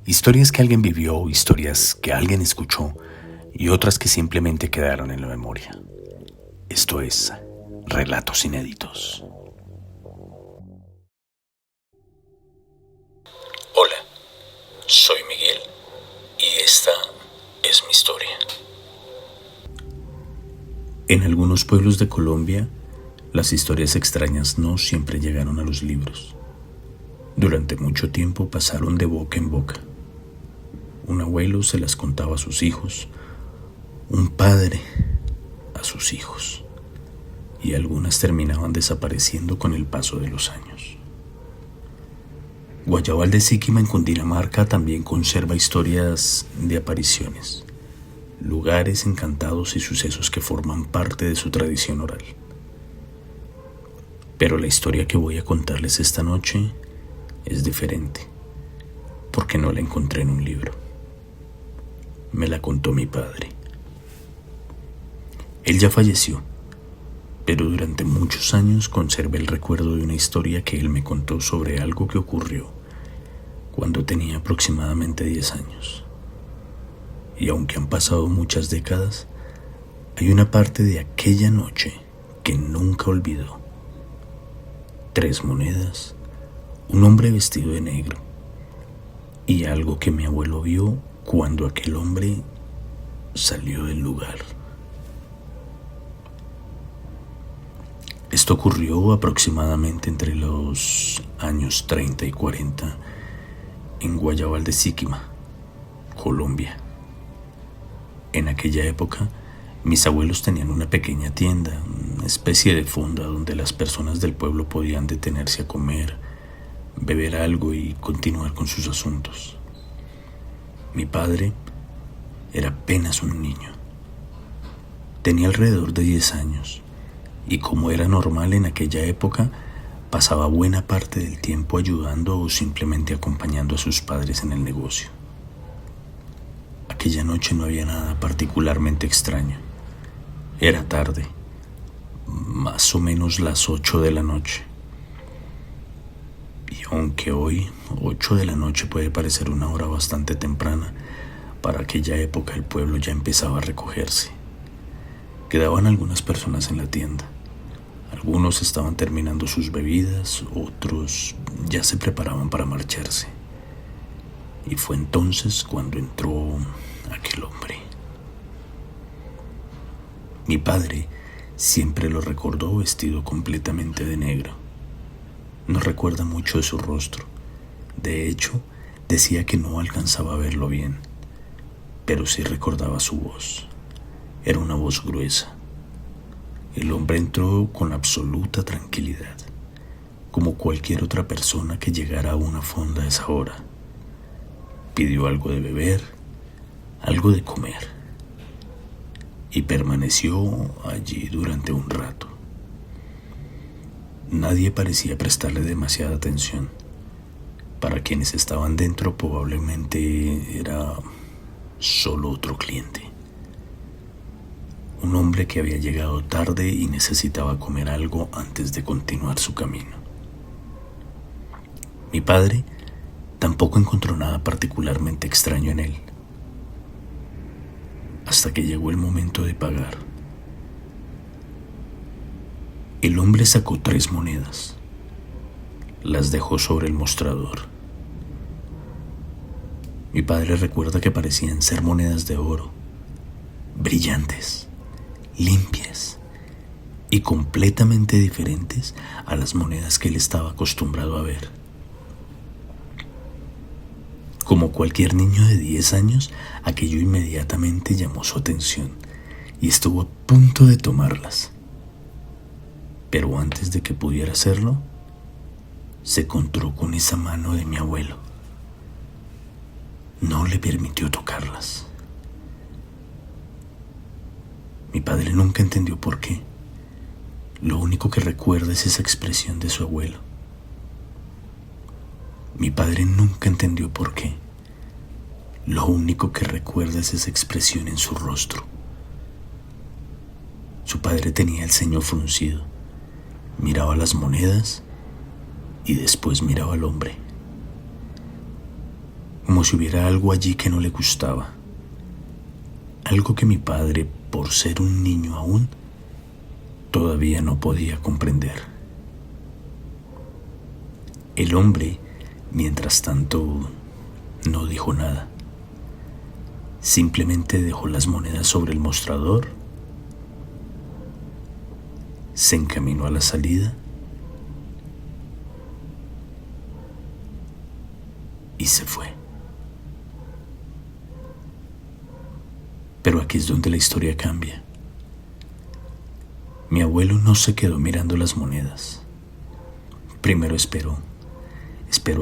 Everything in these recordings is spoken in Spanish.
Historias que alguien vivió, historias que alguien escuchó y otras que simplemente quedaron en la memoria. Esto es Relatos Inéditos. Hola, soy Miguel y esta es mi historia. En algunos pueblos de Colombia, las historias extrañas no siempre llegaron a los libros. Durante mucho tiempo pasaron de boca en boca. Un abuelo se las contaba a sus hijos, un padre a sus hijos, y algunas terminaban desapareciendo con el paso de los años. Guayabal de Siquima, en Cundinamarca, también conserva historias de apariciones, lugares encantados y sucesos que forman parte de su tradición oral. Pero la historia que voy a contarles esta noche es diferente, porque no la encontré en un libro. Me la contó mi padre. Él ya falleció, pero durante muchos años conservé el recuerdo de una historia que él me contó sobre algo que ocurrió cuando tenía aproximadamente 10 años. Y aunque han pasado muchas décadas, hay una parte de aquella noche que nunca olvidó. 3 monedas, un hombre vestido de negro y algo que mi abuelo vio cuando aquel hombre salió del lugar. Esto ocurrió aproximadamente entre los años 30 y 40 en Guayabal de Siquima, Colombia. En aquella época, mis abuelos tenían una pequeña tienda, una especie de fonda donde las personas del pueblo podían detenerse a comer, beber algo y continuar con sus asuntos. Mi padre era apenas un niño. Tenía alrededor de 10 años y, como era normal en aquella época, pasaba buena parte del tiempo ayudando o simplemente acompañando a sus padres en el negocio. Aquella noche no había nada particularmente extraño. Era tarde, más o menos las 8 de la noche. Y aunque hoy, 8 de la noche puede parecer una hora bastante temprana, para aquella época el pueblo ya empezaba a recogerse. Quedaban algunas personas en la tienda. Algunos estaban terminando sus bebidas, otros ya se preparaban para marcharse. Y fue entonces cuando entró aquel hombre. Mi padre siempre lo recordó vestido completamente de negro. No recuerda mucho de su rostro. De hecho, decía que no alcanzaba a verlo bien, pero sí recordaba su voz. Era una voz gruesa. El hombre entró con absoluta tranquilidad, como cualquier otra persona que llegara a una fonda a esa hora. Pidió algo de beber, algo de comer, y permaneció allí durante un rato. Nadie parecía prestarle demasiada atención. Para quienes estaban dentro, probablemente era solo otro cliente. Un hombre que había llegado tarde y necesitaba comer algo antes de continuar su camino. Mi padre tampoco encontró nada particularmente extraño en él, hasta que llegó el momento de pagar. El hombre sacó 3 monedas. Las dejó sobre el mostrador. Mi padre recuerda que parecían ser monedas de oro, brillantes, limpias y completamente diferentes a las monedas que él estaba acostumbrado a ver. Como cualquier niño de 10 años, aquello inmediatamente llamó su atención y estuvo a punto de tomarlas. Pero antes de que pudiera hacerlo, se encontró con esa mano de mi abuelo. No le permitió tocarlas. Mi padre nunca entendió por qué. Lo único que recuerda es esa expresión de su abuelo. Mi padre nunca entendió por qué. Lo único que recuerda es esa expresión en su rostro. Su padre tenía el ceño fruncido, miraba las monedas y después miraba al hombre, como si hubiera algo allí que no le gustaba, algo que mi padre, por ser un niño aún, todavía no podía comprender. El hombre, mientras tanto, no dijo nada. Simplemente dejó las monedas sobre el mostrador, se encaminó a la salida y se fue. Pero aquí es donde la historia cambia. Mi abuelo no se quedó mirando las monedas. Primero esperó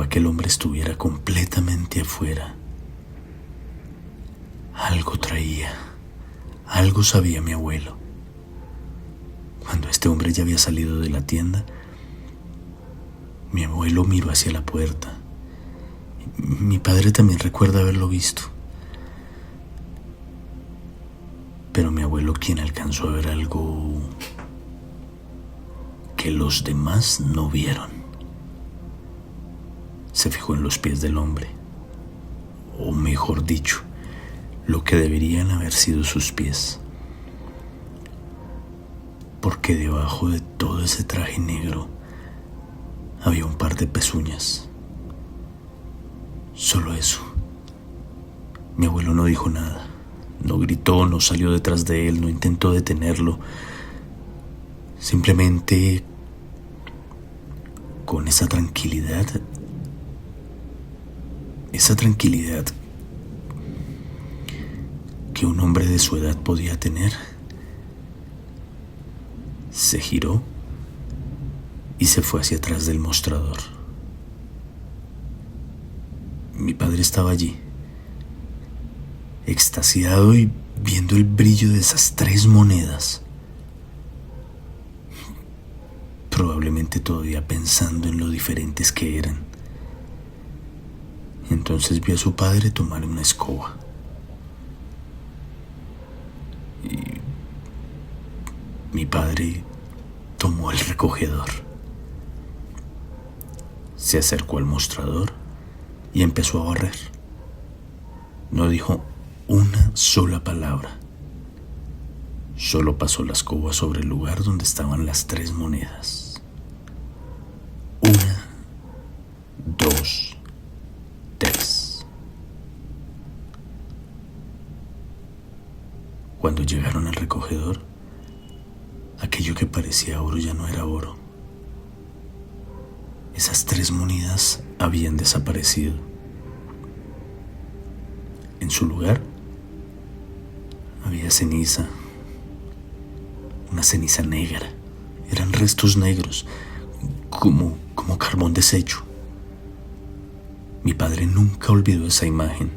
a que el hombre estuviera completamente afuera. Algo traía, algo sabía mi abuelo. Cuando este hombre ya había salido de la tienda, mi abuelo miró hacia la puerta. Mi padre también recuerda haberlo visto. Pero mi abuelo, quien alcanzó a ver algo que los demás no vieron, se fijó en los pies del hombre, o mejor dicho, lo que deberían haber sido sus pies, porque debajo de todo ese traje negro había un par de pezuñas. Solo eso. Mi abuelo no dijo nada, no gritó, no salió detrás de él, no intentó detenerlo. Simplemente, con esa tranquilidad que un hombre de su edad podía tener, se giró y se fue hacia atrás del mostrador. Mi padre estaba allí, extasiado y viendo el brillo de esas 3 monedas, probablemente todavía pensando en lo diferentes que eran. Entonces vio a su padre tomar una escoba y mi padre tomó el recogedor, se acercó al mostrador y empezó a barrer. No dijo una sola palabra. Solo pasó la escoba sobre el lugar donde estaban las 3 monedas. 1, 2, 3. Cuando llegaron al recogedor, aquello que parecía oro ya no era oro. Esas 3 monedas habían desaparecido. En su lugar había ceniza, una ceniza negra. Eran restos negros, como carbón deshecho. Mi padre nunca olvidó esa imagen,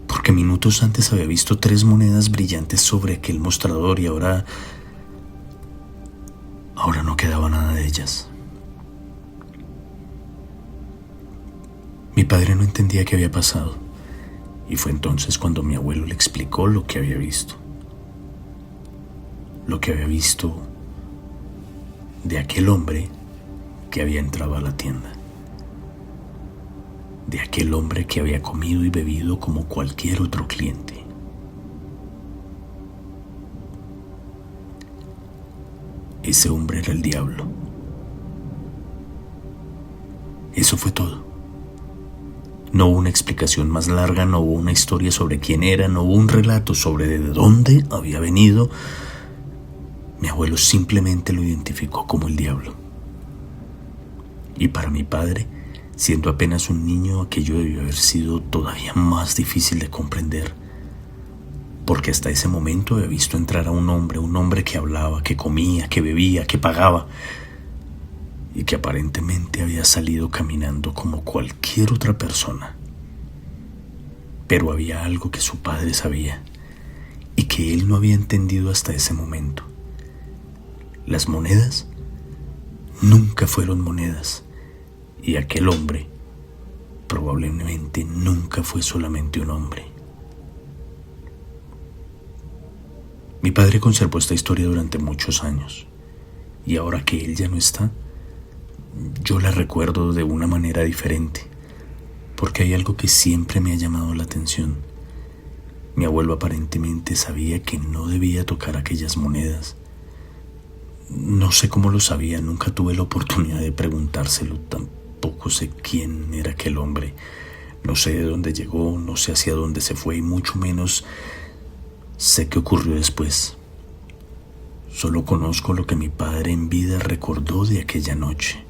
porque minutos antes había visto 3 monedas brillantes sobre aquel mostrador y ahora no quedaba nada de ellas. Mi padre no entendía qué había pasado, y fue entonces cuando mi abuelo le explicó lo que había visto. Lo que había visto de aquel hombre que había entrado a la tienda. De aquel hombre que había comido y bebido como cualquier otro cliente. Ese hombre era el diablo. Eso fue todo. No hubo una explicación más larga, no hubo una historia sobre quién era, no hubo un relato sobre de dónde había venido. Mi abuelo simplemente lo identificó como el diablo. Y para mi padre, siendo apenas un niño, aquello debió haber sido todavía más difícil de comprender, porque hasta ese momento había visto entrar a un hombre que hablaba, que comía, que bebía, que pagaba, y que aparentemente había salido caminando como cualquier otra persona. Pero había algo que su padre sabía y que él no había entendido hasta ese momento. Las monedas nunca fueron monedas, y aquel hombre probablemente nunca fue solamente un hombre. Mi padre conservó esta historia durante muchos años, y ahora que él ya no está, Yo la recuerdo de una manera diferente, porque hay algo que siempre me ha llamado la atención. Mi abuelo aparentemente sabía que no debía tocar aquellas monedas. No sé cómo lo sabía, nunca tuve la oportunidad de preguntárselo, tampoco sé quién era aquel hombre. No sé de dónde llegó, no sé hacia dónde se fue y mucho menos sé qué ocurrió después. Solo conozco lo que mi padre en vida recordó de aquella noche.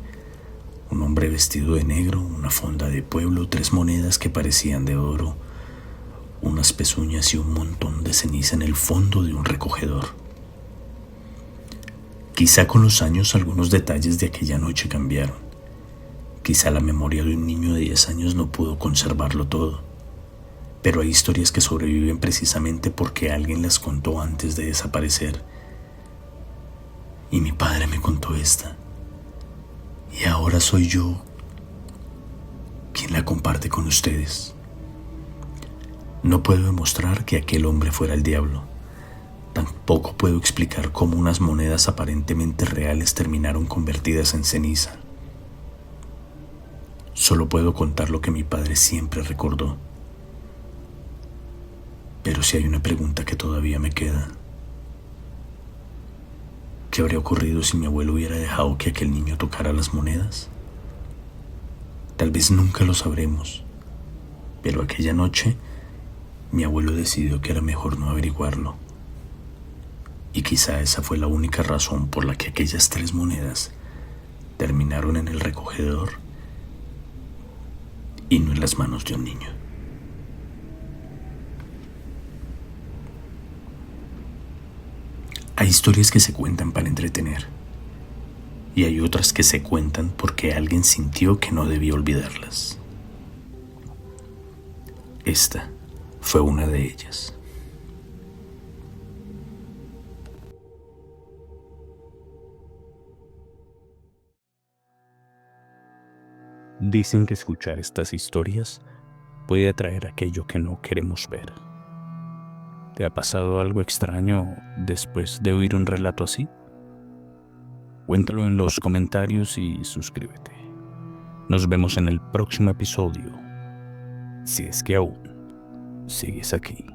Un hombre vestido de negro, una fonda de pueblo, 3 monedas que parecían de oro, unas pezuñas y un montón de ceniza en el fondo de un recogedor. Quizá con los años algunos detalles de aquella noche cambiaron. Quizá la memoria de un niño de 10 años no pudo conservarlo todo. Pero hay historias que sobreviven precisamente porque alguien las contó antes de desaparecer. Y mi padre me contó esta. Y ahora soy yo quien la comparte con ustedes. No puedo demostrar que aquel hombre fuera el diablo. Tampoco puedo explicar cómo unas monedas aparentemente reales terminaron convertidas en ceniza. Solo puedo contar lo que mi padre siempre recordó. Pero si hay una pregunta que todavía me queda. ¿Qué habría ocurrido si mi abuelo hubiera dejado que aquel niño tocara las monedas? Tal vez nunca lo sabremos, pero aquella noche mi abuelo decidió que era mejor no averiguarlo. Y quizá esa fue la única razón por la que aquellas 3 monedas terminaron en el recogedor y no en las manos de un niño. Hay historias que se cuentan para entretener y hay otras que se cuentan porque alguien sintió que no debía olvidarlas. Esta fue una de ellas. Dicen que escuchar estas historias puede atraer aquello que no queremos ver. ¿Te ha pasado algo extraño después de oír un relato así? Cuéntalo en los comentarios y suscríbete. Nos vemos en el próximo episodio, si es que aún sigues aquí.